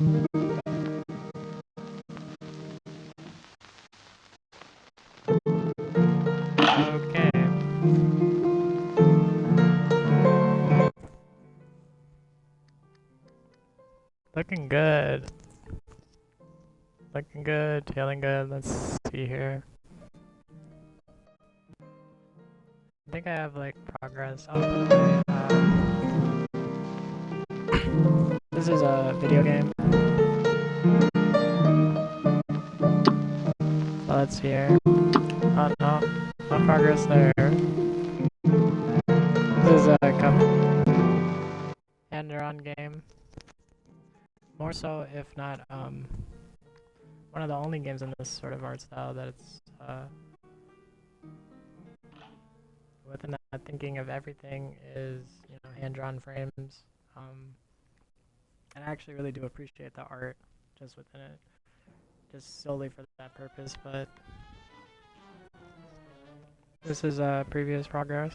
Okay. Looking good. Looking good, feeling good. Let's see here. I think I have like progress. Oh, by the way, this is a video game. So let's see here. Oh no, no progress there. This is a hand-drawn game. More so, if not, one of the only games in this sort of art style that it's, within that thinking of everything is, you know, hand-drawn frames. And I actually really do appreciate the art just within it, just solely for that purpose, but this is previous progress.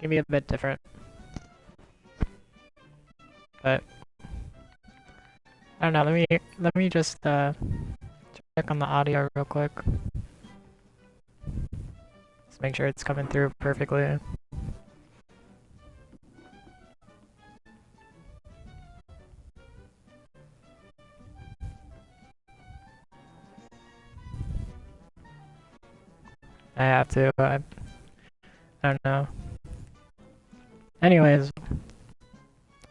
Can be a bit different, but I don't know. Let me just check on the audio real quick. Just make sure it's coming through perfectly. I have to. I don't know. Anyways,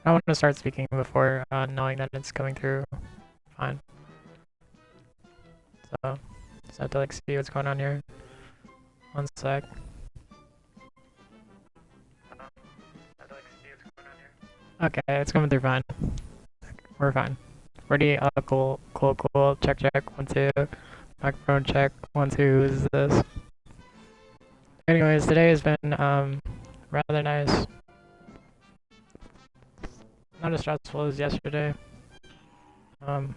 I want to start speaking before knowing that it's coming through fine. So, just have to like see what's going on here. One sec. Okay, it's coming through fine. We're fine. Ready? Cool. Check. 1, 2. Microphone check. 1, 2. Who's this? Anyways, today has been rather nice. Not as stressful as yesterday. I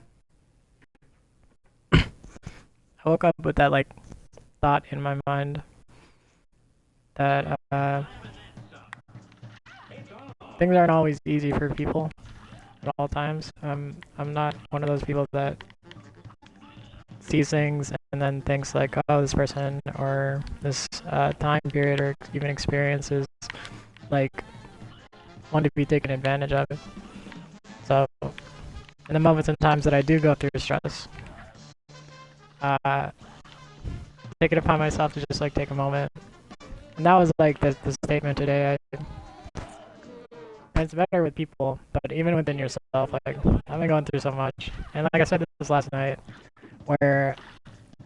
woke up with that like thought in my mind that things aren't always easy for people at all times. I'm not one of those people that sees things and then thinks like, oh, this person or this time period or even experiences like want to be taken advantage of. So in the moments and times that I do go through stress, take it upon myself to just like take a moment. And that was like the statement today. It's better with people, but even within yourself, like I've been going through so much. And like I said this last night, where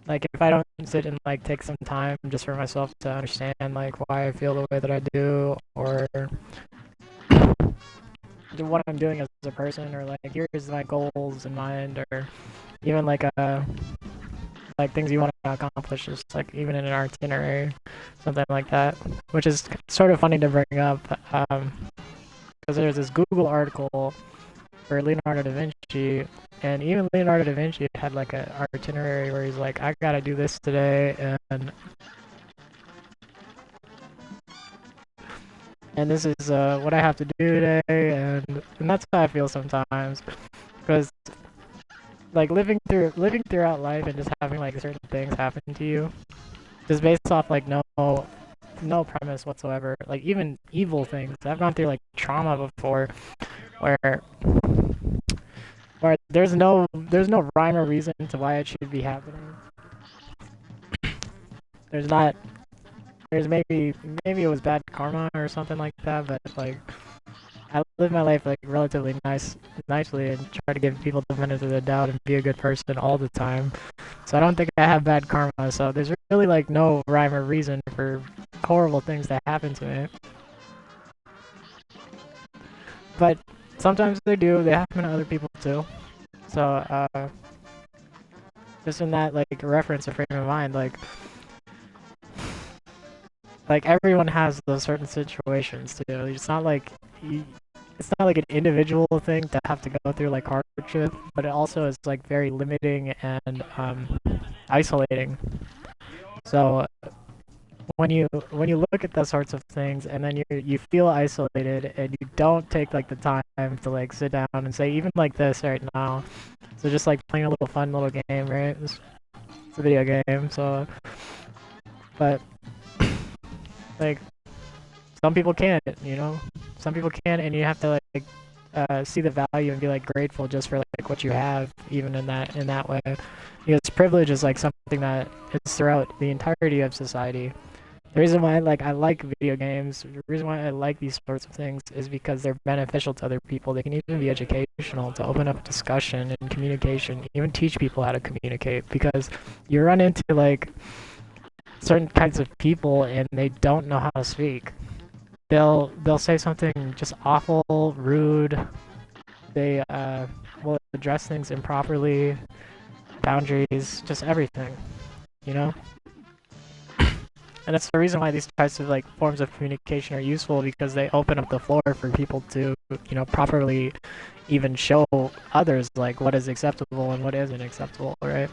like if I don't sit and like take some time just for myself to understand like why I feel the way that I do, or what I'm doing as a person, or like here's my goals in mind, or even like things you want to accomplish, just like even in an itinerary, something like that, which is sort of funny to bring up, because there's this Google article for Leonardo da Vinci, and even Leonardo da Vinci had like an itinerary where he's like, I gotta do this today, and this is what I have to do today, and that's how I feel sometimes, because like living throughout life and just having like certain things happen to you, just based off like no premise whatsoever, like even evil things. I've gone through like trauma before, where there's no rhyme or reason to why it should be happening. There's not. There's maybe it was bad karma or something like that, but like I live my life like relatively nicely and try to give people the benefit of the doubt and be a good person all the time. So I don't think I have bad karma. So there's really like no rhyme or reason for horrible things that happen to me. But sometimes they do. They happen to other people too. So just in that like reference or frame of mind, like everyone has those certain situations too. It's not like it's not like an individual thing to have to go through like hardship, but it also is like very limiting and isolating. So when you look at those sorts of things and then you feel isolated and you don't take like the time to like sit down and say even like this right now. So just like playing a little fun little game, right? It's a video game, so but like some people can't, you know? Some people can't, and you have to like see the value and be like grateful just for like what you have, even in that way. Because privilege is like something that is throughout the entirety of society. The reason why I like video games, the reason why I like these sorts of things is because they're beneficial to other people. They can even be educational to open up discussion and communication, even teach people how to communicate. Because you run into like certain kinds of people and they don't know how to speak. They'll say something just awful, rude. They will address things improperly, boundaries, just everything, you know? And that's the reason why these types of like forms of communication are useful, because they open up the floor for people to, you know, properly even show others like what is acceptable and what isn't acceptable, right?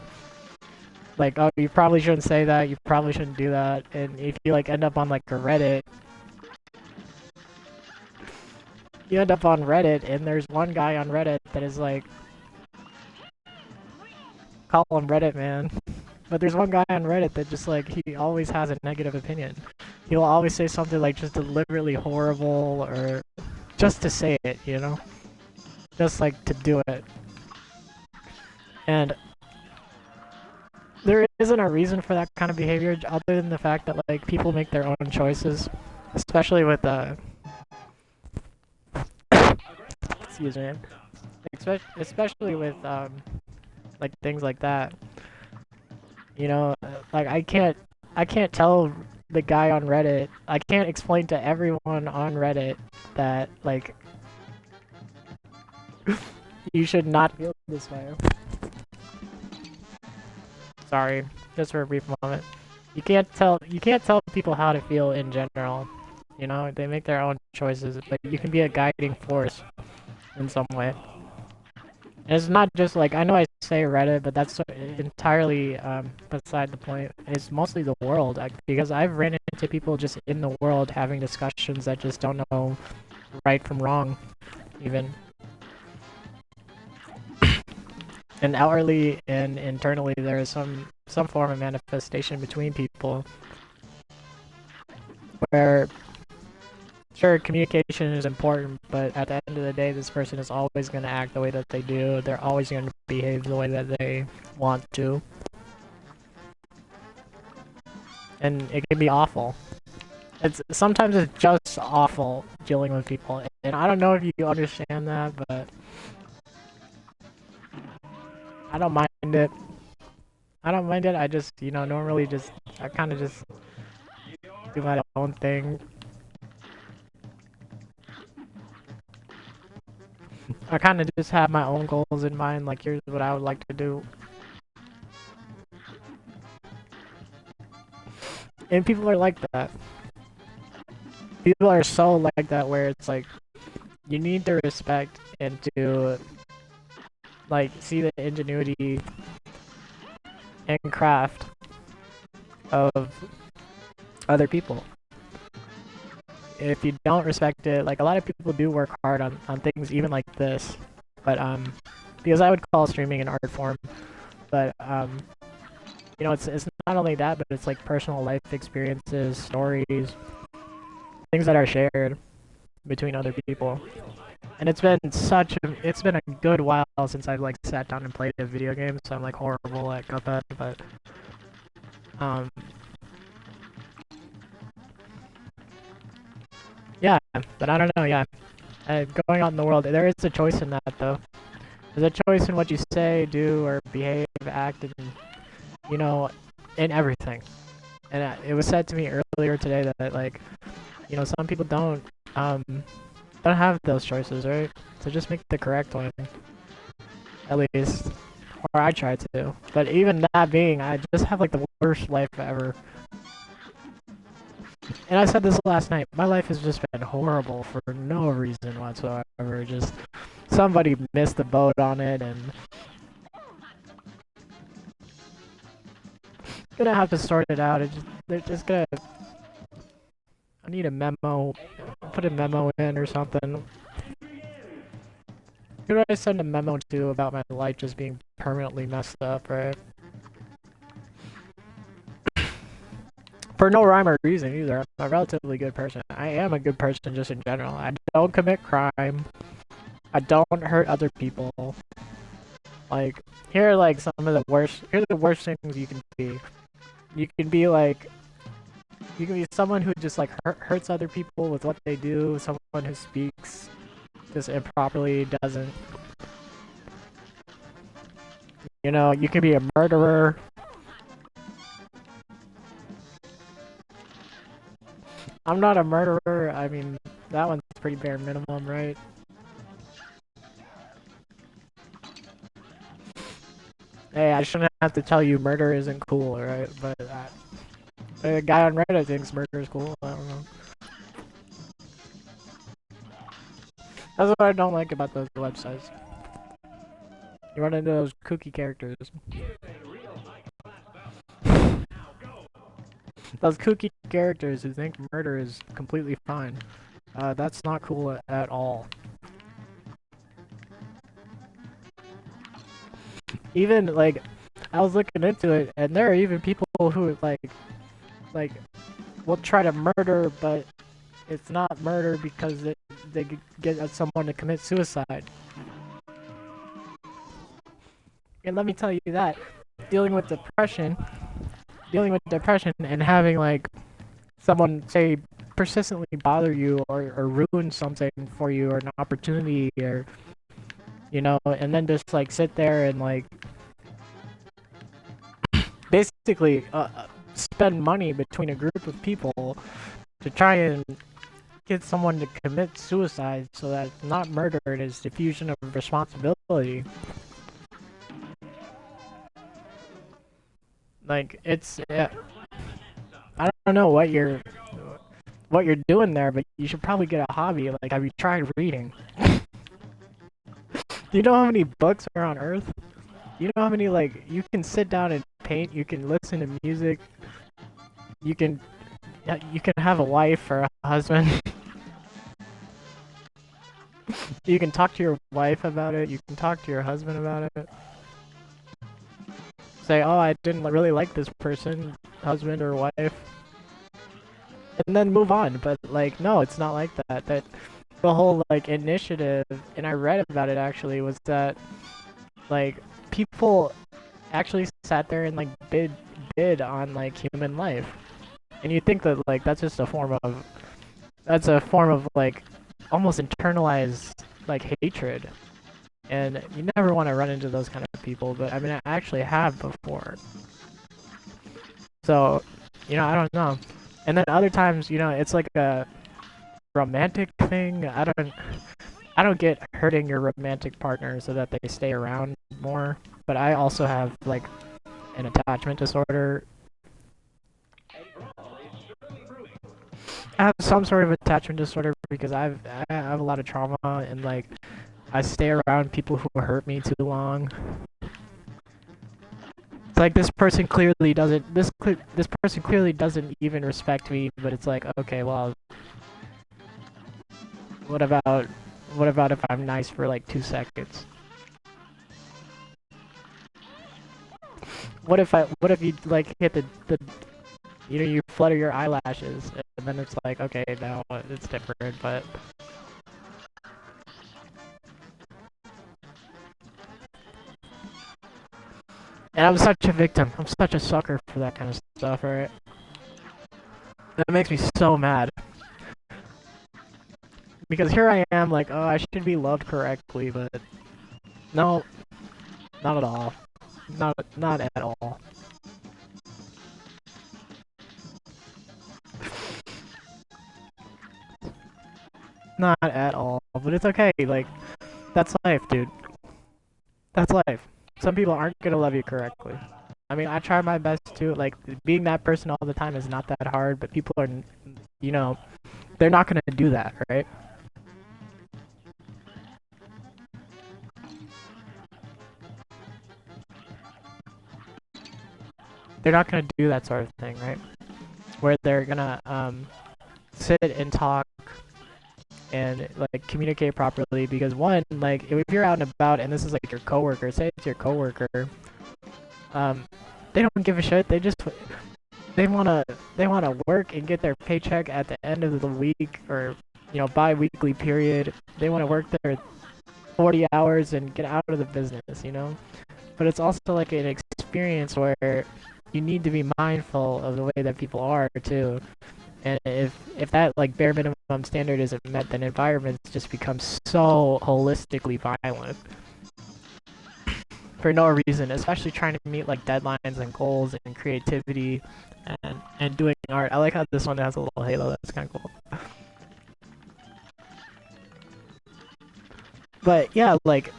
Like, oh, you probably shouldn't say that, you probably shouldn't do that, and if you like end up on like a Reddit, you end up on Reddit and there's one guy on Reddit that is like, call him Reddit man. But there's one guy on Reddit that just like, he always has a negative opinion. He'll always say something like just deliberately horrible or just to say it, you know? Just like to do it. And there isn't a reason for that kind of behavior other than the fact that like people make their own choices. Especially with excuse me. Especially with like things like that. You know, like I can't tell the guy on Reddit, I can't explain to everyone on Reddit that like you should not feel this way. Sorry, just for a brief moment. You can't tell people how to feel in general. You know, they make their own choices, but you can be a guiding force in some way. And it's not just like, I know I say Reddit, but that's entirely beside the point. It's mostly the world, because I've ran into people just in the world having discussions that just don't know right from wrong, even. And outwardly and internally, there is some form of manifestation between people where, sure, communication is important, but at the end of the day, this person is always going to act the way that they do. They're always going to behave the way that they want to. And it can be awful. Sometimes it's just awful dealing with people. And I don't know if you understand that, but I don't mind it. I don't mind it. I just, you know, normally I kind of just do my own thing. I kind of just have my own goals in mind, like here's what I would like to do. And people are like that. People are so like that where it's like, you need to respect and to like see the ingenuity and craft of other people. If you don't respect it, like a lot of people do work hard on things even like this, but because I would call streaming an art form, but you know, it's not only that, but it's like personal life experiences, stories, things that are shared between other people. And it's been a good while since I've like sat down and played a video game, so I'm like horrible at Cuphead, but yeah, but I don't know, yeah. Going out in the world, there is a choice in that, though. There's a choice in what you say, do, or behave, act, and, you know, in everything. And it was said to me earlier today that, like, you know, some people don't have those choices, right? So just make the correct one, at least. Or I try to. But even that being, I just have, like, the worst life ever. And I said this last night, my life has just been horrible for no reason whatsoever. Just somebody missed the boat on it, and gonna have to sort it out. They're just gonna I need a memo. Put a memo in or something. Who do I send a memo to about my life just being permanently messed up, right? For no rhyme or reason either. I'm a relatively good person. I am a good person just in general. I don't commit crime. I don't hurt other people. Like, here are like some of the worst. Here are the worst things you can be. You can be like, you can be someone who just like hurts other people with what they do. Someone who speaks just improperly, doesn't. You know, you can be a murderer. I'm not a murderer. I mean, that one's pretty bare minimum, right? Hey, I shouldn't have to tell you murder isn't cool, right? But the guy on Reddit thinks murder is cool. I don't know. That's what I don't like about those websites. You run into those kooky characters. Those kooky characters who think murder is completely fine. That's not cool at all. Even, like, I was looking into it, and there are even people who, like, will try to murder, but it's not murder because they get someone to commit suicide. And let me tell you that, dealing with depression and having, like, someone, say, persistently bother you or ruin something for you or an opportunity or, you know, and then just, like, sit there and, like, basically spend money between a group of people to try and get someone to commit suicide so that it's not murder, it is diffusion of responsibility. Like, it's, yeah, I don't know what you're doing there, but you should probably get a hobby. Like, have you tried reading? Do you know how many books are on Earth? You know how many, like, you can sit down and paint, you can listen to music, you can have a wife or a husband. You can talk to your wife about it, you can talk to your husband about it. Say, oh, I didn't really like this person, husband or wife. And then move on, but, like, no, it's not like that. That the whole, like, initiative, and I read about it actually, was that, like, people actually sat there and, like, bid on, like, human life. And you think that, like, that's a form of, like, almost internalized, like, hatred. And you never want to run into those kind of people, but I mean, I actually have before. So, you know, I don't know. And then other times, you know, it's like a romantic thing. I don't get hurting your romantic partner so that they stay around more. But I also have, like, an attachment disorder. I have some sort of attachment disorder because I have a lot of trauma and, like, I stay around people who hurt me too long. It's like this person clearly doesn't even respect me, but it's like, okay, well, what about if I'm nice for like 2 seconds? What if you like hit the you know, you flutter your eyelashes and then it's like, okay, now it's different, but and I'm such a victim. I'm such a sucker for that kind of stuff, right? That makes me so mad. Because here I am, like, oh, I should be loved correctly, but no, not at all. Not at all. Not at all. But it's okay, like, that's life, dude. That's life. Some people aren't gonna love you correctly. I mean, I try my best to, like, being that person all the time is not that hard, but people are, you know, they're not gonna do that, right? They're not gonna do that sort of thing, right? Where they're gonna, sit and talk and like communicate properly, because one, like if you're out and about and this is like your coworker, say it's your coworker, they don't give a shit. They wanna work and get their paycheck at the end of the week, or bi-weekly period. They want to work their 40 hours and get out of the business. But it's also like an experience where you need to be mindful of the way that people are too. And if that like bare minimum standard isn't met, then environments just become so holistically violent for no reason, especially trying to meet like deadlines and goals and creativity and doing art. I like how this one has a little halo. That's kind of cool. But yeah, like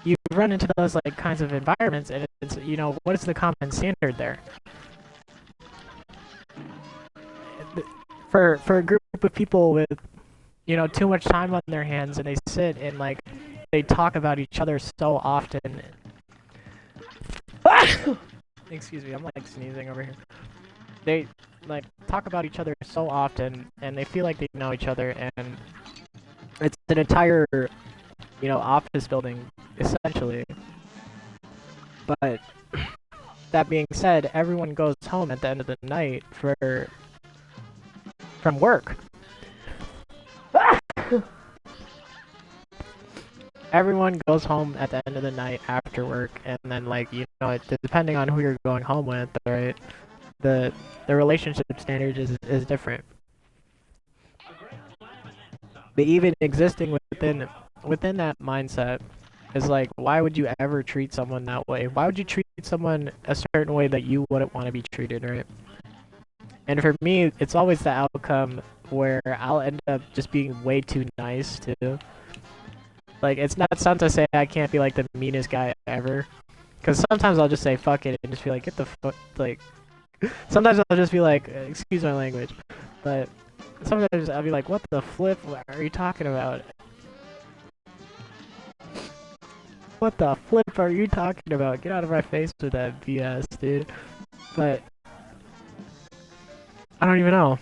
you run into those like kinds of environments, and it's what is the common standard there? For a group of people with too much time on their hands, and they sit and like they talk about each other so often. Excuse me, I'm like sneezing over here. They like talk about each other so often, and they feel like they know each other, and it's an entire office building essentially. But that being said, everyone goes home at the end of the night from work. Everyone goes home at the end of the night after work, and then like depending on who you're going home with, right? The relationship standard is different. But even existing within that mindset is like, why would you ever treat someone that way? Why would you treat someone a certain way that you wouldn't want to be treated, right? And for me, it's always the outcome where I'll end up just being way too nice too. Like, it's not to say I can't be like the meanest guy ever, because sometimes I'll just say fuck it and just be like, get the fuck, like, sometimes I'll just be like, excuse my language, but sometimes I'll be like, what the flip are you talking about? What the flip are you talking about? Get out of my face with that BS, dude. But I don't even know.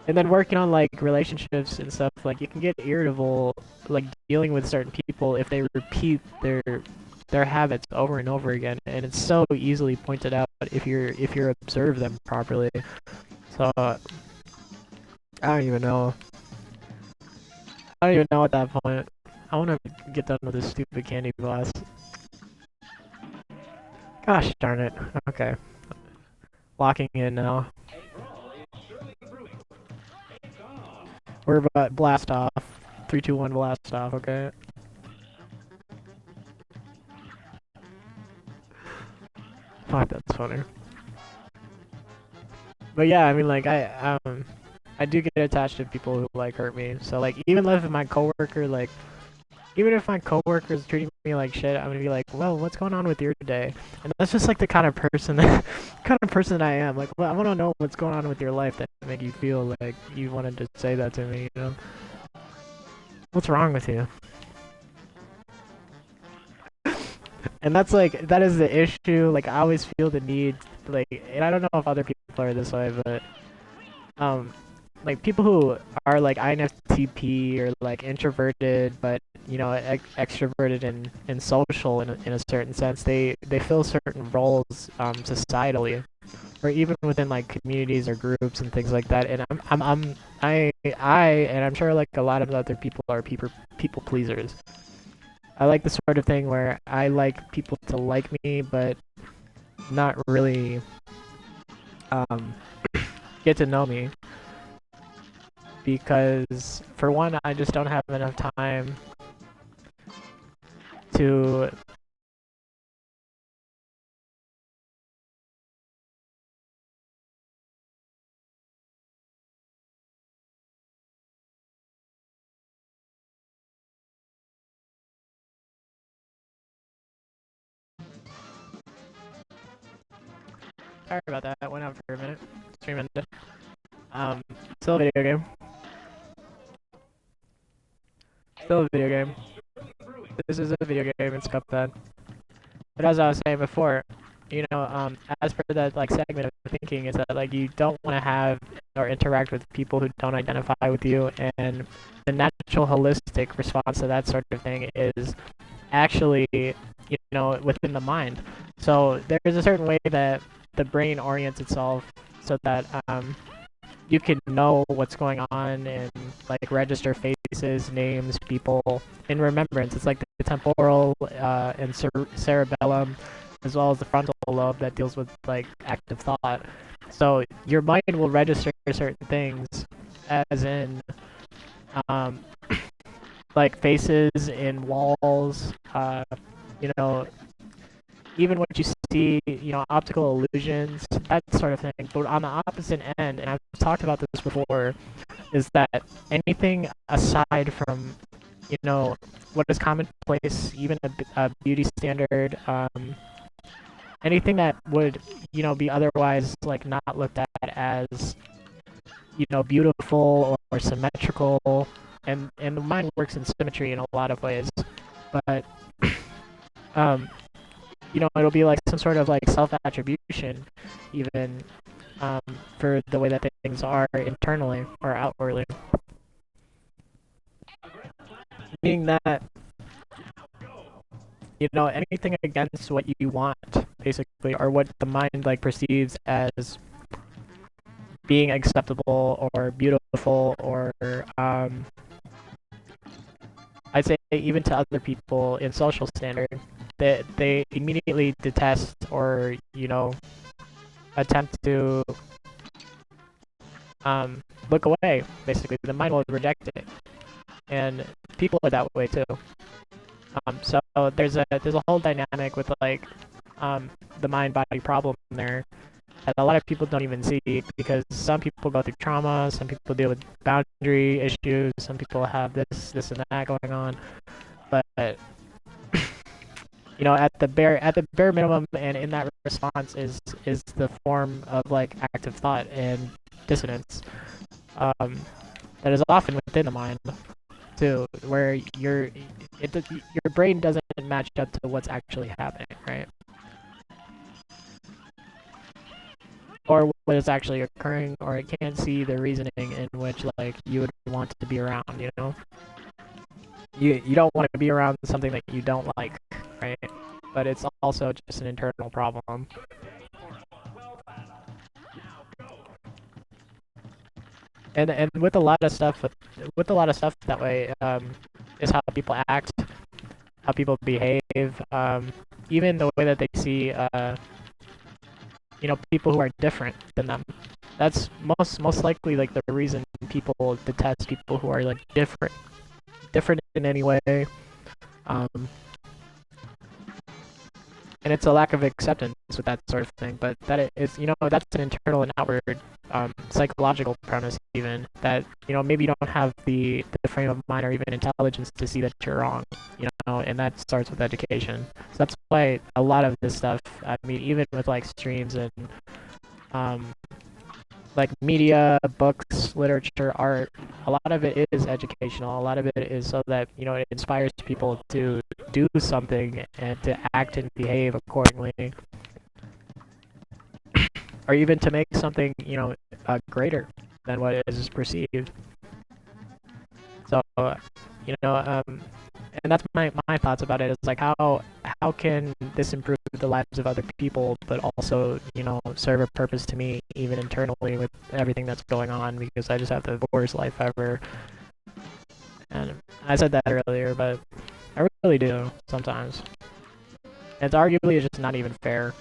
And then working on like relationships and stuff, like you can get irritable like dealing with certain people if they repeat their habits over and over again, and it's so easily pointed out if you observe them properly. So I don't even know. I don't even know at that point. I want to get done with this stupid candy glass. Gosh darn it. Okay. Locking in now. We're about blast off. 3, 2, 1, blast off, okay? Fuck, that's funny. But yeah, I mean, like, I do get attached to people who, like, hurt me. So, like, even if my coworker, like, even if my coworker is treating me like shit, I'm gonna be like, well, what's going on with your day? And that's just, like, the kind of person I am. Like, well, I want to know what's going on with your life that make you feel like you wanted to say that to me, What's wrong with you? And that's, like, that is the issue. Like, I always feel the need, like, and I don't know if other people are this way, but, like, people who are, like, INFTP or, like, introverted, but, extroverted and social in a certain sense, they fill certain roles, societally, or even within, like, communities or groups and things like that, and and I'm sure, like, a lot of other people are people pleasers. I like the sort of thing where I like people to like me, but not really, get to know me. Because, for one, I just don't have enough time to... Sorry about that, I went out for a minute. Stream ended. Still a video game. Still a video game. This is a video game, it's Cuphead. But as I was saying before, as per that, like, segment of thinking is that, like, you don't want to have or interact with people who don't identify with you, and the natural holistic response to that sort of thing is actually, within the mind. So there's a certain way that the brain orients itself so that you can know what's going on and like register faces, names, people in remembrance. It's like the temporal and cerebellum, as well as the frontal lobe that deals with like active thought. So your mind will register certain things, as in um, like faces in walls, you know, even what you see, optical illusions, that sort of thing. But on the opposite end, and I've talked about this before, is that anything aside from, what is commonplace, even a beauty standard, anything that would, be otherwise like not looked at as, beautiful or symmetrical, and the mind works in symmetry in a lot of ways, but um, it'll be like some sort of like self-attribution, even for the way that things are internally or outwardly. Meaning that, anything against what you want, basically, or what the mind like perceives as being acceptable or beautiful, or I'd say even to other people in social standard, that they immediately detest or attempt to look away. Basically, the mind will reject it, and people are that way too. So there's a whole dynamic with like the mind-body problem there that a lot of people don't even see, because some people go through trauma, some people deal with boundary issues, some people have this and that going on, but at the bare minimum, and in that response is the form of like active thought and dissonance that is often within the mind too, where your brain doesn't match up to what's actually happening, right? Or what is actually occurring, or it can't see the reasoning in which like you would want to be around. You don't want to be around something that you don't like, right? But it's also just an internal problem. And with a lot of stuff that way, is how people act, how people behave, even the way that they see people who are different than them. That's most likely like the reason people detest people who are like different in any way, and it's a lack of acceptance with that sort of thing. But that is, that's an internal and outward psychological premise, even that maybe you don't have the frame of mind or even intelligence to see that you're wrong, and that starts with education. So that's why a lot of this stuff, I mean, even with like streams and like media, books, literature, art, a lot of it is educational. A lot of it is so that it inspires people to do something and to act and behave accordingly, or even to make something greater than what is perceived. So and that's my thoughts about it. Is like how can this improve the lives of other people, but also serve a purpose to me, even internally, with everything that's going on, because I just have the worst life ever. And I said that earlier, but I really do sometimes. It's arguably just not even fair.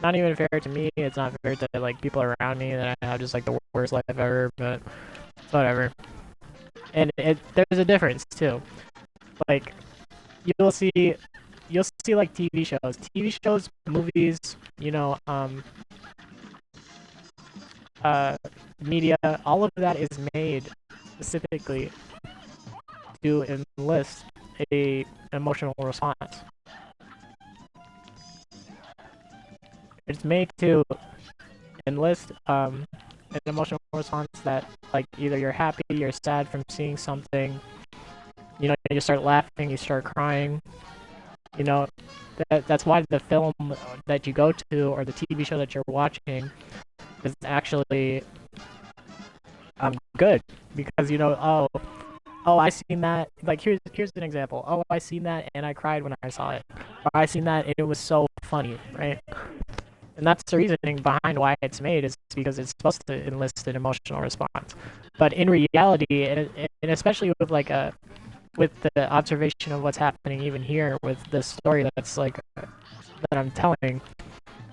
Not even fair to me. It's not fair to like people around me that I have just like the worst life ever. But whatever. And there's a difference too. Like you'll see like TV shows, movies, media. All of that is made specifically to enlist a emotional response. It's made to enlist an emotional response that like either you're happy, you're sad from seeing something, you start laughing, you start crying, You know, that's why the film that you go to or the TV show that you're watching is actually good, because I seen that. Like, here's an example. Oh, I seen that and I cried when I saw it. Or I seen that and it was so funny, right? And that's the reasoning behind why it's made, is because it's supposed to enlist an emotional response. But in reality, and especially with with the observation of what's happening even here with the story that I'm telling,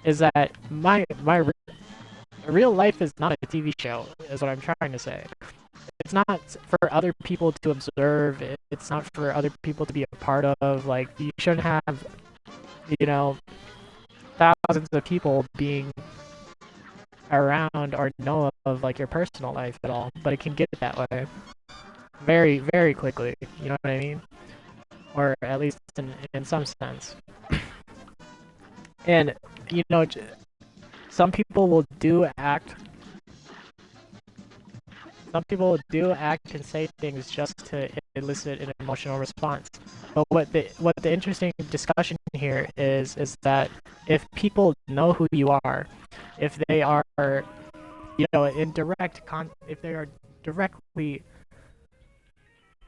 is that my real life is not a TV show, is what I'm trying to say. It's not for other people to observe. It's not for other people to be a part of. Like, you shouldn't have, you know, thousands of people being around or know of like your personal life at all. But it can get that way very, very quickly. You know what I mean? Or at least in some sense. And you know, some people will do act. Some people do act and say things just to elicit an emotional response. But what the interesting discussion here is that if people know who you are, if they are, if they are directly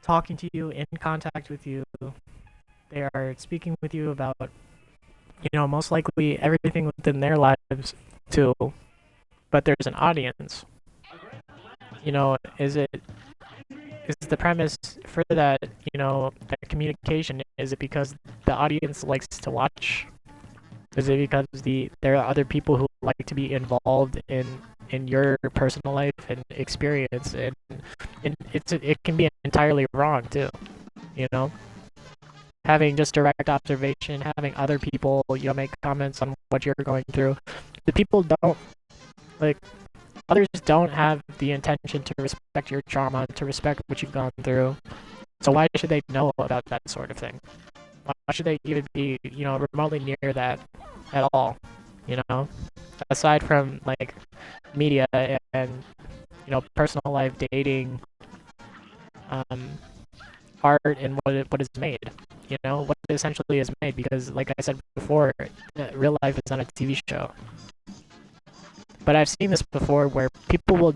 talking to you, in contact with you, they are speaking with you about, most likely everything within their lives too. But there's an audience. Is the premise for that, that communication, is it because the audience likes to watch? Is it because there are other people who like to be involved in your personal life and experience, and it can be entirely wrong too, you know? Having just direct observation, having other people, make comments on what you're going through. The people don't like Others don't have the intention to respect your trauma, to respect what you've gone through. So why should they know about that sort of thing? Why should they even be, remotely near that at all? Aside from like media and personal life, dating, um, art, and what is made. What essentially is made, because like I said before, real life is not a TV show. But I've seen this before where people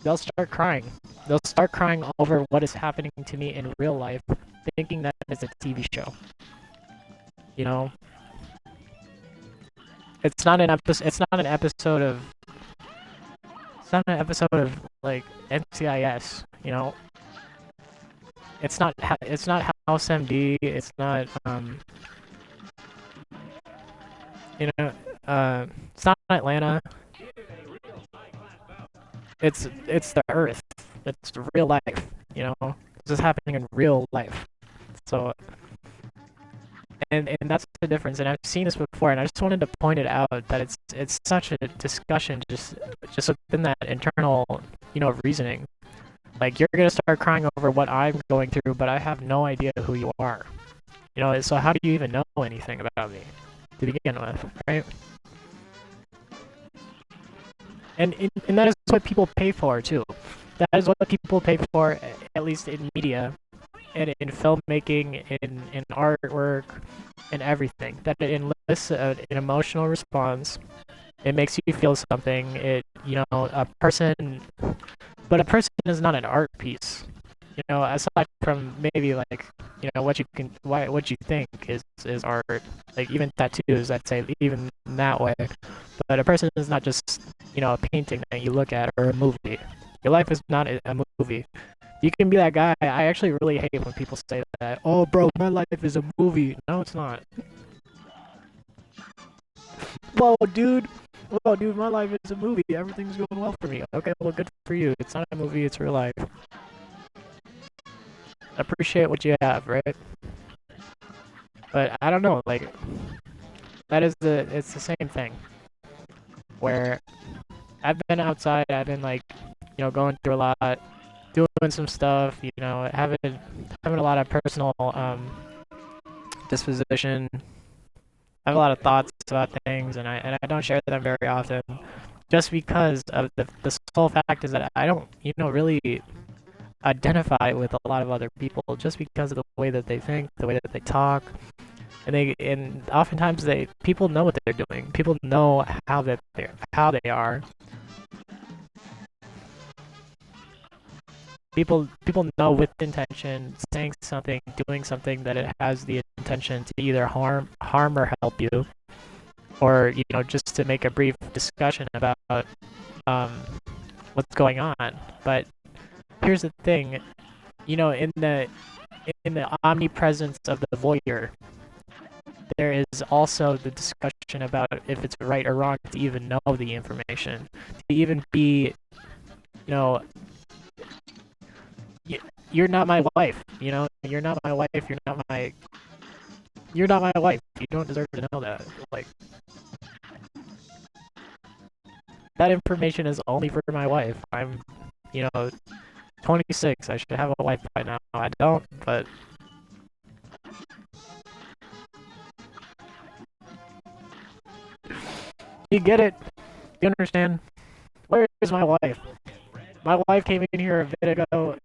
they'll start crying. They'll start crying over what is happening to me in real life, thinking that it's a TV show. It's not an episode. It's not an episode of. It's not an episode of like NCIS. It's not. It's not House MD. It's not. It's not Atlanta. It's the Earth. It's real life. This is happening in real life. So, and that's the difference. And I've seen this before, and I just wanted to point it out that it's such a discussion just within that internal reasoning. Like, you're gonna start crying over what I'm going through, but I have no idea who you are. So how do you even know anything about me to begin with, right? And that is what people pay for too. That is what people pay for, at least in media, and in filmmaking, in artwork, and everything. That it enlists an emotional response. It makes you feel something. A person, but a person is not an art piece. Aside from maybe like what you think is art, like even tattoos, I'd say even that way. But a person is not just a painting that you look at, or a movie. Your life is not a movie. You can be that guy. I actually really hate when people say that. Oh, bro, my life is a movie. No, it's not. Whoa, dude. Whoa, dude, my life is a movie. Everything's going well for me. Okay, well, good for you. It's not a movie. It's real life. Appreciate what you have, right? But I don't know, like, it's the same thing. Where I've been outside, I've been like, going through a lot, doing some stuff, having a lot of personal disposition. I have a lot of thoughts about things, and I don't share them very often, just because of the sole fact is that I don't really identify with a lot of other people, just because of the way that they think, the way that they talk, and oftentimes people know what they're doing. People know how they are. People know with intention, saying something, doing something, that it has the intention to either harm or help you, or just to make a brief discussion about um, what's going on. But here's the thing, in the omnipresence of the voyeur, there is also the discussion about if it's right or wrong to even know the information, to even be, you're not my wife, you're not my wife, you're not my wife, you don't deserve to know that. Like, that information is only for my wife. I'm, 26, I should have a wife by now. I don't, but you get it? You understand? Where is my wife? My wife came in here a bit ago.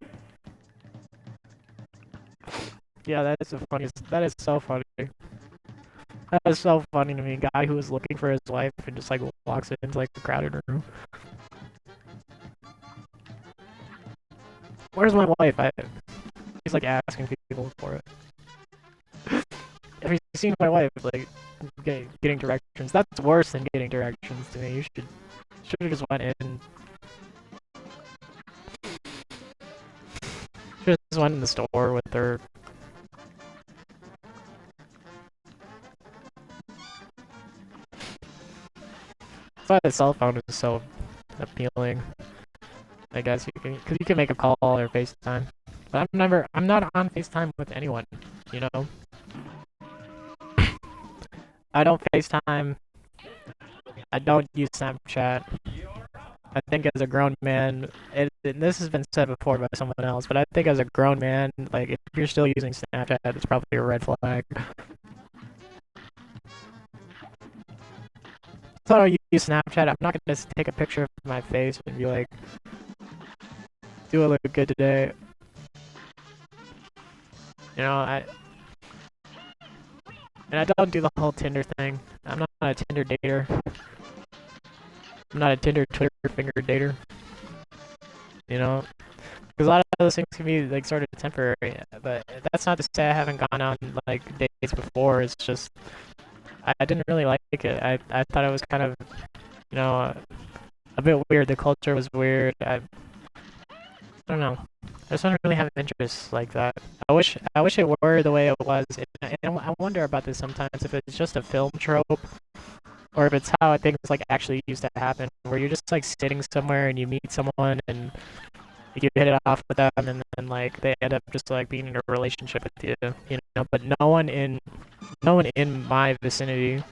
Yeah, that is that is so funny. That is so funny to me. A guy who was looking for his wife and just like walks into like a crowded room. Where's my wife? He's like asking people for it. Have you seen my wife? Like getting directions. That's worse than getting directions to me. You should have just went in. Should have just went in the store with her. That's why the cell phone is so appealing. I guess because you can make a call or FaceTime. But I'm not on FaceTime with anyone, I don't FaceTime. I don't use Snapchat. I think as a grown man, this has been said before by someone else, but I think as a grown man, like, if you're still using Snapchat, it's probably a red flag. So I don't use Snapchat. I'm not gonna take a picture of my face and be like, do I look good today? And I don't do the whole Tinder thing. I'm not a Tinder dater. I'm not a Tinder, Twitter, finger dater. Because a lot of those things can be like sort of temporary. But that's not to say I haven't gone on like dates before. It's just I didn't really like it. I thought it was kind of a bit weird. The culture was weird. I don't know. I just don't really have interests like that. I wish it were the way it was. And I wonder about this sometimes, if it's just a film trope, or if it's how things like actually used to happen, where you're just like sitting somewhere and you meet someone and you hit it off with them, and then like they end up just like being in a relationship with you, But no one in my vicinity,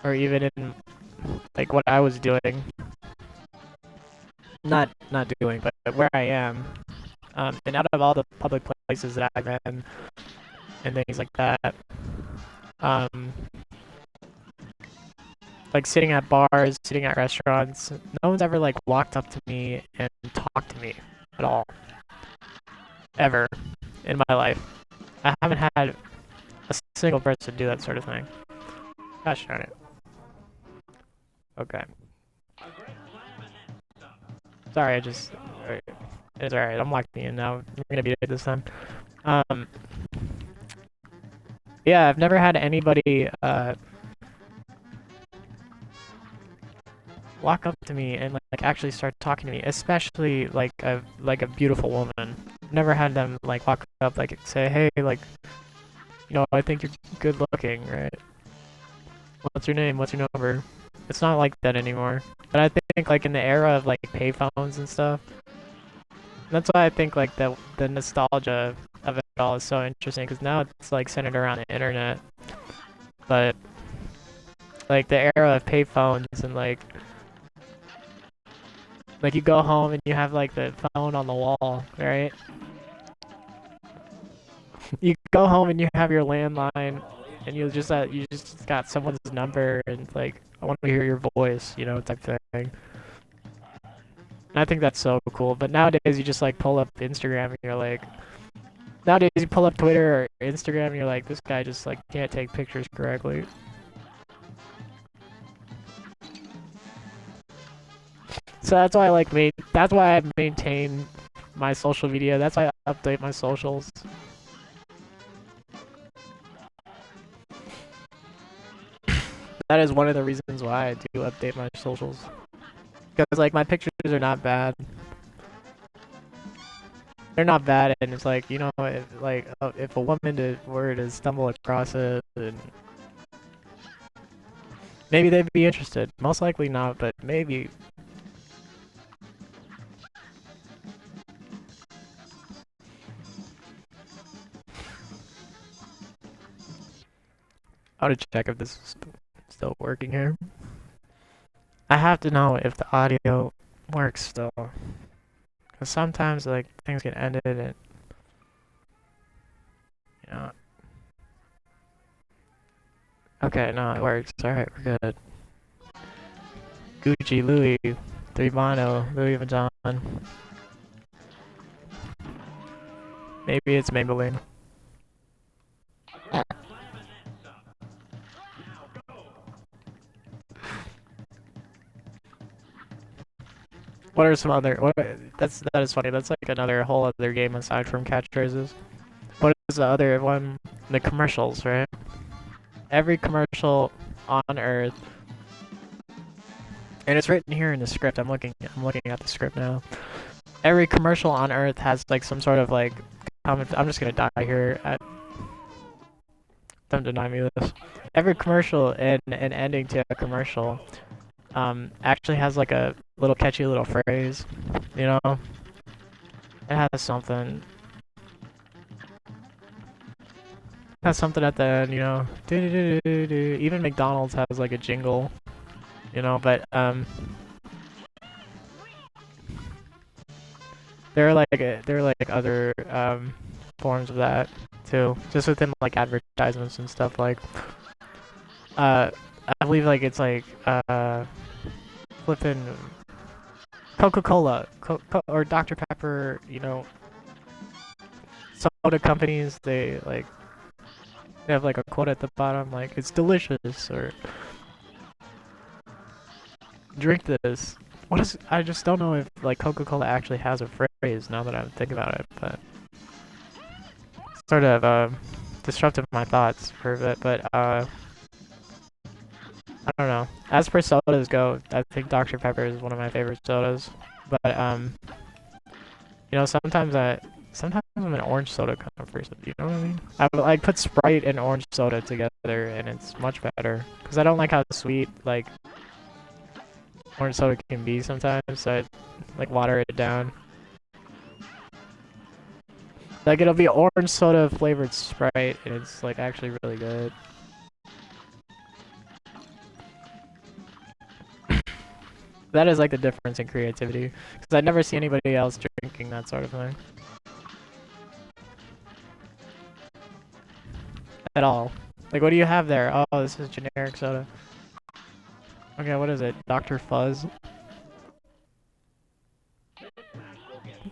or even in like what I was doing, not doing, but where I am. And out of all the public places that I've been and things like that, like sitting at bars, sitting at restaurants, no one's ever like walked up to me and talked to me at all. Ever in my life. I haven't had a single person do that sort of thing. Gosh darn it. Okay. Sorry, it's alright, I'm locked in now. We're gonna beat it this time. Yeah, I've never had anybody walk up to me and like actually start talking to me, especially like a beautiful woman. I've never had them like walk up, like say, hey, like, I think you're good looking, right? What's your name? What's your number? It's not like that anymore. But I think like in the era of like payphones and stuff, that's why I think like the nostalgia of it all is so interesting, because now it's like centered around the internet. But like the era of payphones and like you go home and you have like the phone on the wall, right? You go home and you have your landline, and you just got someone's number, and like, I want to hear your voice, type thing. And I think that's so cool. But nowadays you just like pull up Instagram and you're like, nowadays you pull up Twitter Instagram and you're like, this guy just like can't take pictures correctly. So that's why that's why I maintain my social media. That's why I update my socials. That is one of the reasons why I do update my socials. Because like my pictures are not bad. They're not bad, and it's like, you know, if a woman were to stumble across it, and maybe they'd be interested. Most likely not, but maybe. I want to check if this is still working here. I have to know if the audio works still. Because sometimes, like, things get ended and, you know. Okay, no, it works. Alright, we're good. Gucci, Louis, Three Mono, Louis Vuitton. Maybe it's Maybelline. What are some other? That is funny. That's like another whole other game aside from catchphrases. What is the other one? The commercials, right? Every commercial on Earth, and it's written here in the script. I'm looking at the script now. Every commercial on Earth has like some sort of like comment. I'm just gonna die here. Don't deny me this. Every commercial and an ending to a commercial actually has like a little catchy little phrase, you know? It has something. It has something at the end, you know? Even McDonald's has like a jingle, you know, but there are like other forms of that too, just within like advertisements and stuff. Like I believe like it's like flipping Coca-Cola or Dr. Pepper, you know, soda companies, they have like a quote at the bottom like it's delicious or drink this. What is, I just don't know if like Coca-Cola actually has a phrase now that I'm thinking about it, but sort of disrupted my thoughts for a bit, but I don't know. As for sodas go, I think Dr. Pepper is one of my favorite sodas. But you know, sometimes I'm an orange soda kind of person. You know what I mean? I put Sprite and orange soda together, and it's much better. Cause I don't like how sweet like orange soda can be sometimes. So I like water it down. Like it'll be orange soda flavored Sprite, and it's like actually really good. That is like the difference in creativity, because I never see anybody else drinking that sort of thing. At all. Like, what do you have there? Oh, this is generic soda. Okay, what is it? Dr. Fuzz?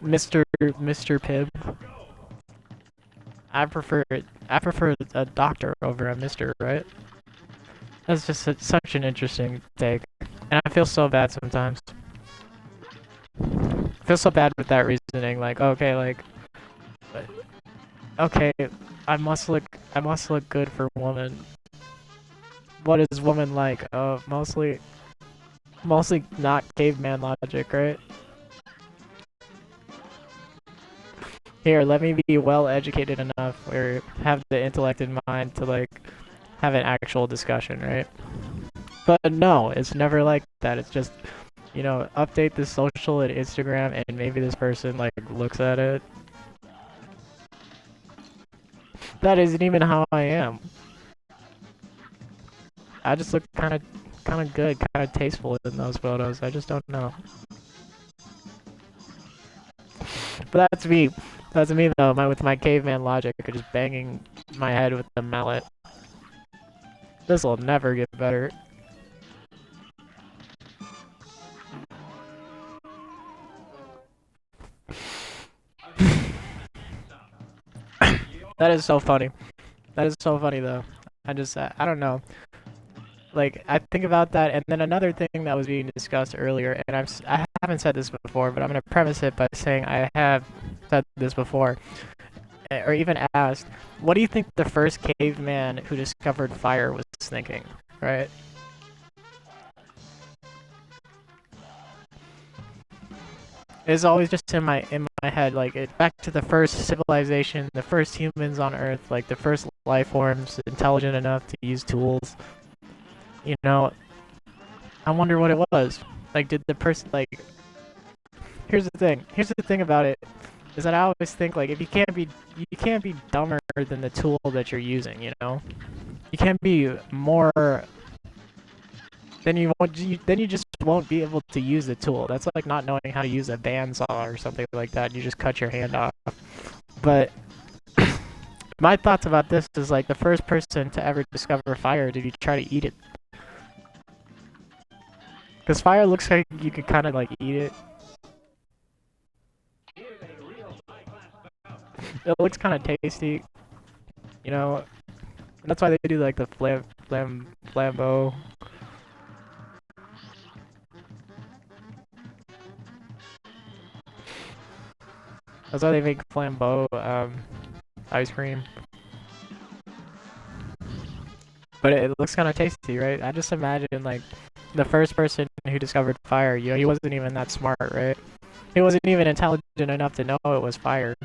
Mr. Pibb? I prefer a doctor over a Mr., right? That's just such an interesting take. And I feel so bad sometimes. I feel so bad with that reasoning. Like, okay, okay, I must look good for woman. What is woman like? Mostly not caveman logic, right? Here, let me be well educated enough or have the intellect in mind to like have an actual discussion, right? But no, it's never like that. It's just, you know, update the social and Instagram and maybe this person like looks at it. That isn't even how I am. I just look kind of good, kind of tasteful in those photos. I just don't know. But that's me. That's me though. With my caveman logic, just banging my head with the mallet. This will never get better. That is so funny. That is so funny though. I don't know. Like I think about that, and then another thing that was being discussed earlier, and I haven't said this before, but I'm gonna premise it by saying I have said this before, or even asked, what do you think the first caveman who discovered fire was thinking, right? It's always just in my head, like back to the first civilization, the first humans on Earth, like the first life forms intelligent enough to use tools. You know, I wonder what it was. Like, did the person like? Here's the thing. Here's the thing about it is that I always think like if you can't be dumber than the tool that you're using. You know, you can't be more. Then you just won't be able to use the tool. That's like not knowing how to use a bandsaw or something like that. You just cut your hand off. But my thoughts about this is like the first person to ever discover fire, did he try to eat it? Because fire looks like you could kind of like eat it. It looks kind of tasty, you know. That's why they do like the flambeau. That's why they make flambeau ice cream. But it looks kind of tasty, right? I just imagine like the first person who discovered fire. You know, he wasn't even that smart, right? He wasn't even intelligent enough to know it was fire.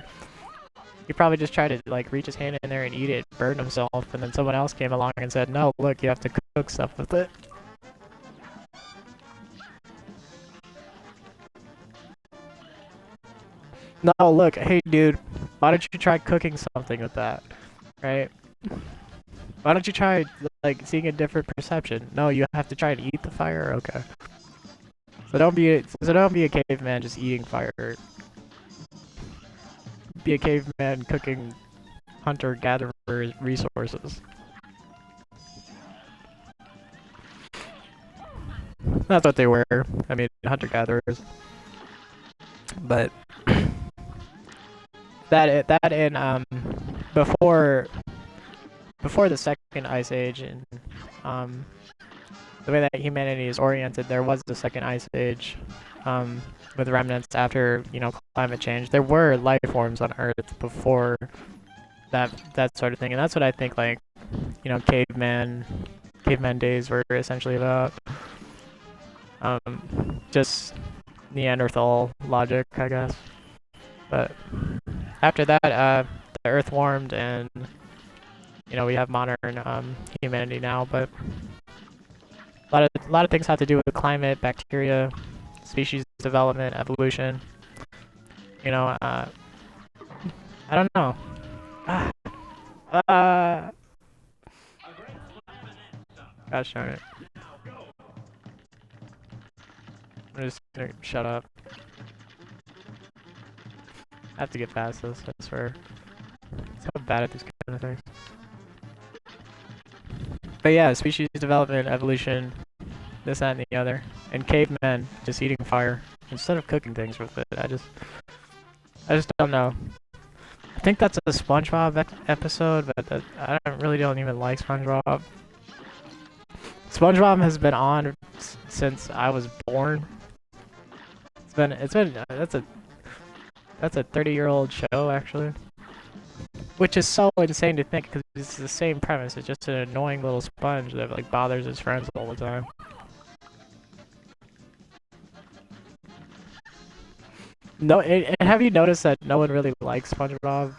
He probably just tried to like reach his hand in there and eat it, burn himself, and then someone else came along and said, "No, look, you have to cook stuff with it." No, look, hey dude, why don't you try cooking something with that, right? Why don't you try like seeing a different perception? No, you have to try to eat the fire. Okay. So don't be a caveman just eating fire. Be a caveman cooking hunter-gatherer resources. That's what they were. I mean, hunter-gatherers. But that in before the second ice age and um the way that humanity is oriented, there was the second ice age with remnants after, you know, climate change. There were life forms on Earth before that sort of thing, and that's what I think like, you know, caveman days were essentially about. Just Neanderthal logic, I guess. But after that, the Earth warmed, and you know we have modern humanity now. But a lot of things have to do with climate, bacteria, species development, evolution. You know, I don't know. Gosh darn it! I'm just gonna shut up. I have to get past this, I swear. I'm so bad at these kind of things. But yeah, species development, evolution, this, that, and the other. And cavemen just eating fire instead of cooking things with it. I just don't know. I think that's a SpongeBob episode, but I don't even like SpongeBob. SpongeBob has been on since I was born. That's a 30-year-old show actually, which is so insane to think because it's the same premise. It's just an annoying little sponge that like bothers his friends all the time. No, and have you noticed that no one really likes SpongeBob?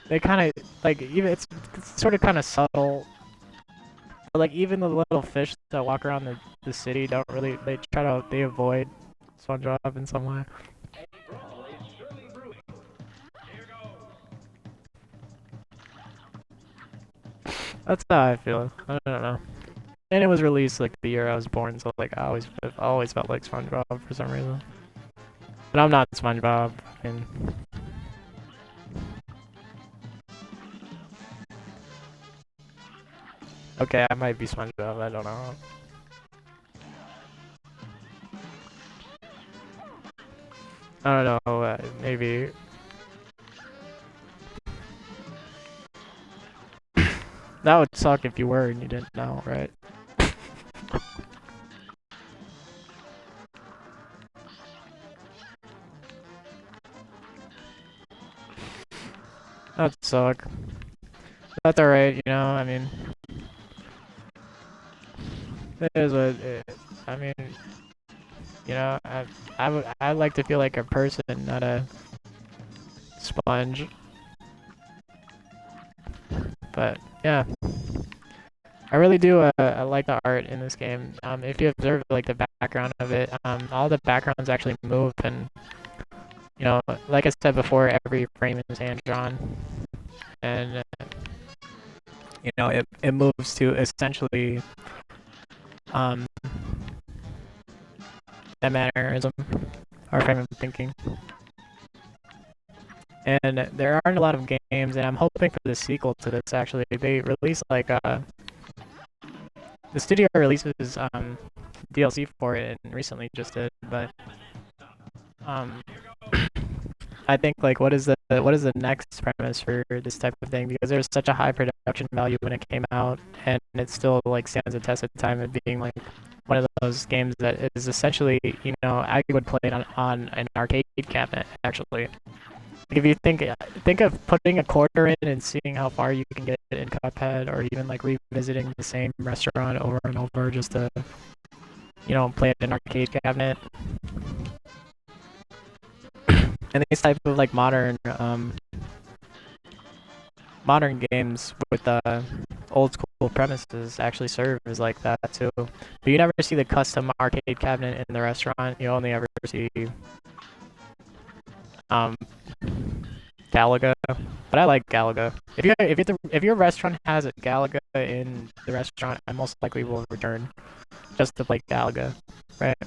They kind of like even it's sort of kind of subtle. But like even the little fish that walk around the city don't really they avoid SpongeBob in some way. That's how I feel. I don't know. And it was released like the year I was born, so like I've always felt like SpongeBob for some reason. But I'm not SpongeBob, and okay, I might be SpongeBob. I don't know. I don't know. Maybe That would suck if you were and you didn't know, right? That would suck. That's alright, you know, I mean, it is what I mean, you know, I like to feel like a person, not a sponge. But yeah, I really do. I like the art in this game. If you observe like the background of it, all the backgrounds actually move, and you know, like I said before, every frame is hand drawn, and you know, it moves to essentially um that mannerism or frame of thinking. And there aren't a lot of games, and I'm hoping for the sequel to this. Actually, they release like the studio releases DLC for it, and recently just did. But um, I think like what is the next premise for this type of thing? Because there's such a high production value when it came out, and it still like stands the test of time of being like one of those games that is essentially, you know, I would play it on an arcade cabinet actually. If you think of putting a quarter in and seeing how far you can get in Cuphead, or even like revisiting the same restaurant over and over just to, you know, play it in an arcade cabinet. And these type of like modern games with old school premises actually serve as like that too. But you never see the custom arcade cabinet in the restaurant. You only ever see um Galaga, but I like Galaga. If your restaurant has a Galaga in the restaurant, I most likely will return just to play Galaga, right?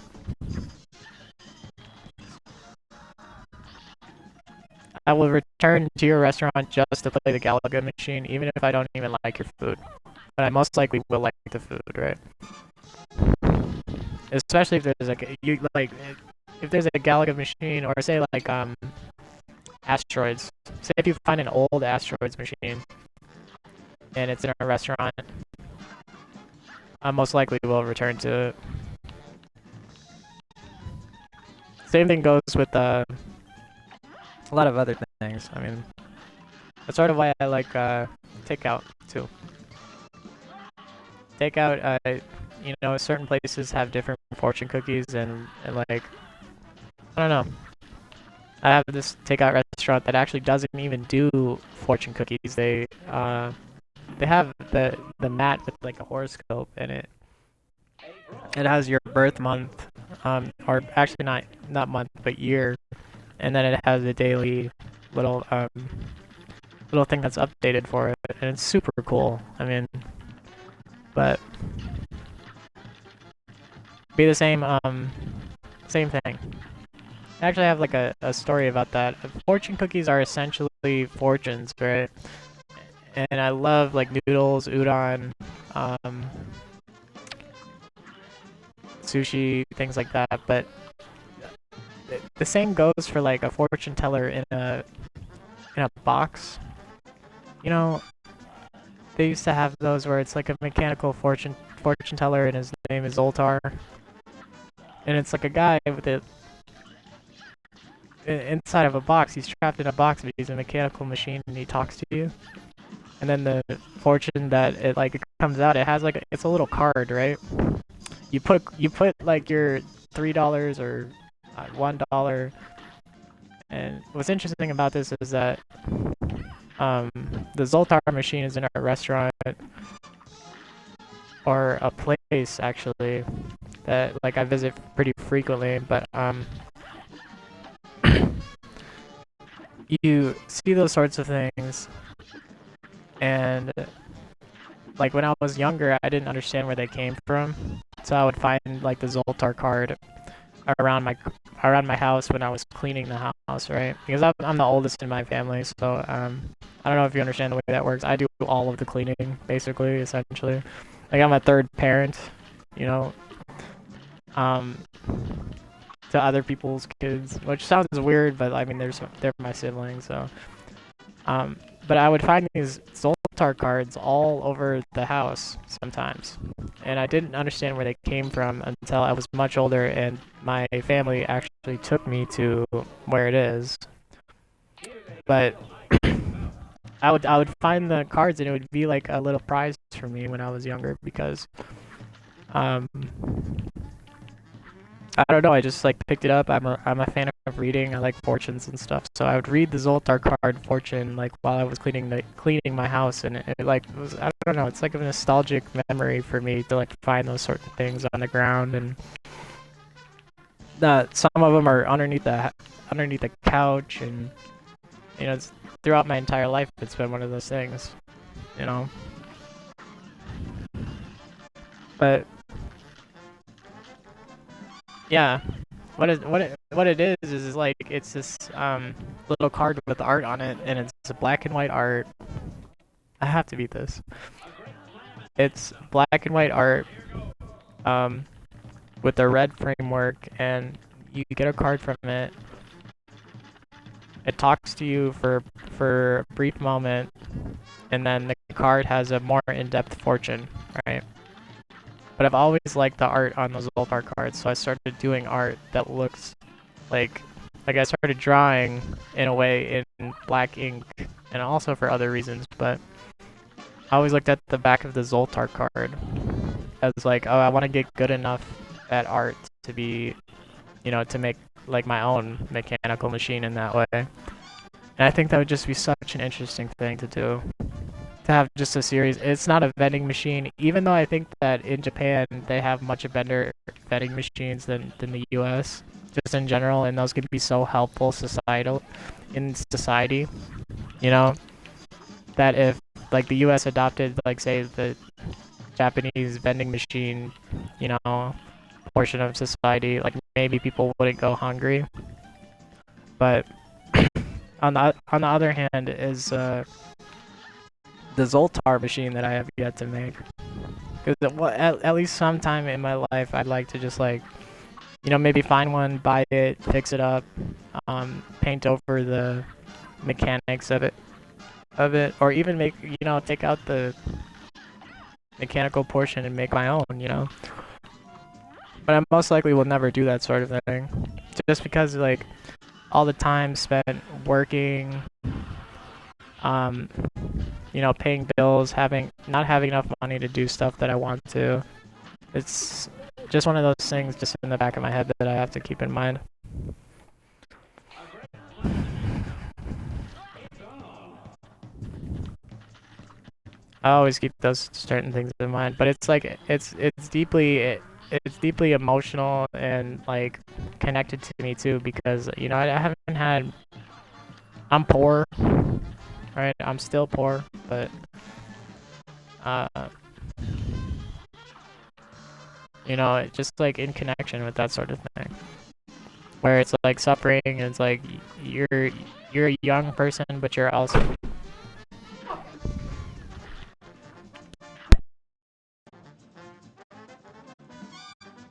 I will return to your restaurant just to play the Galaga machine, even if I don't even like your food. But I most likely will like the food, right? Especially if there's like you like if there's a Galaga machine, or say like asteroids. Say if you find an old asteroids machine and it's in a restaurant, I most likely will return to it. Same thing goes with a lot of other things. I mean, that's sort of why I like takeout too. Takeout, you know, certain places have different fortune cookies, and like I don't know. I have this takeout restaurant that actually doesn't even do fortune cookies. They have the mat with like a horoscope in it. It has your birth month, or actually not month but year, and then it has a daily little little thing that's updated for it, and it's super cool. I mean, but be the same thing. I actually have like a story about that. Fortune cookies are essentially fortunes, right? And I love like noodles, udon, um, sushi, things like that. But the same goes for like a fortune teller in a box. You know, they used to have those where it's like a mechanical fortune teller, and his name is Zoltar, and it's like a guy with it inside of a box. He's trapped in a box, but he's a mechanical machine, and he talks to you. And then the fortune that it comes out, it has like it's a little card, right? You put like your $3 or $1. And what's interesting about this is that the Zoltar machine is in a restaurant or a place actually that like I visit pretty frequently, but you see those sorts of things, and like when I was younger, I didn't understand where they came from, so I would find like the Zoltar card around my house when I was cleaning the house, right? Because I'm the oldest in my family, so I don't know if you understand the way that works. I do all of the cleaning, basically, essentially. Like I'm a third parent, you know, um, to other people's kids, which sounds weird, but I mean, they're my siblings, so but I would find these Zoltar cards all over the house sometimes, and I didn't understand where they came from until I was much older, and my family actually took me to where it is. But I would find the cards, and it would be like a little prize for me when I was younger because um I don't know. I just like picked it up. I'm a fan of reading. I like fortunes and stuff. So I would read the Zoltar card fortune like while I was cleaning my house, and it like was, I don't know. It's like a nostalgic memory for me to like find those sort of things on the ground, and some of them are underneath the couch, and it's throughout my entire life. It's been one of those things, you know. But yeah, what it is like it's this little card with art on it, and it's a black and white art. I have to beat this. It's black and white art um with a red framework, and you get a card from it. It talks to you for a brief moment, and then the card has a more in-depth fortune, right? But I've always liked the art on those Zoltar cards, so I started doing art that looks like I started drawing in a way in black ink, and also for other reasons. But I always looked at the back of the Zoltar card as like, oh, I want to get good enough at art to be, to make like my own mechanical machine in that way. And I think that would just be such an interesting thing to do. To have just a series. It's not a vending machine, even though I think that in Japan they have much better vending machines than the US, just in general, and those could be so helpful in society, you know, that if like the US adopted like say the Japanese vending machine, portion of society, like maybe people wouldn't go hungry. But on the other hand is the Zoltar machine that I have yet to make. Because at least sometime in my life, I'd like to just like, maybe find one, buy it, fix it up, paint over the mechanics of it, or even make, take out the mechanical portion and make my own. But I most likely will never do that sort of thing, just because like all the time spent working, paying bills, not having enough money to do stuff that I want to. It's just one of those things just in the back of my head that I have to keep in mind. I always keep those certain things in mind, but it's like it's deeply emotional and like connected to me too, because I haven't had. I'm poor, right? I'm still poor, but it's just like in connection with that sort of thing, where it's like suffering, and it's like you're a young person, but you're also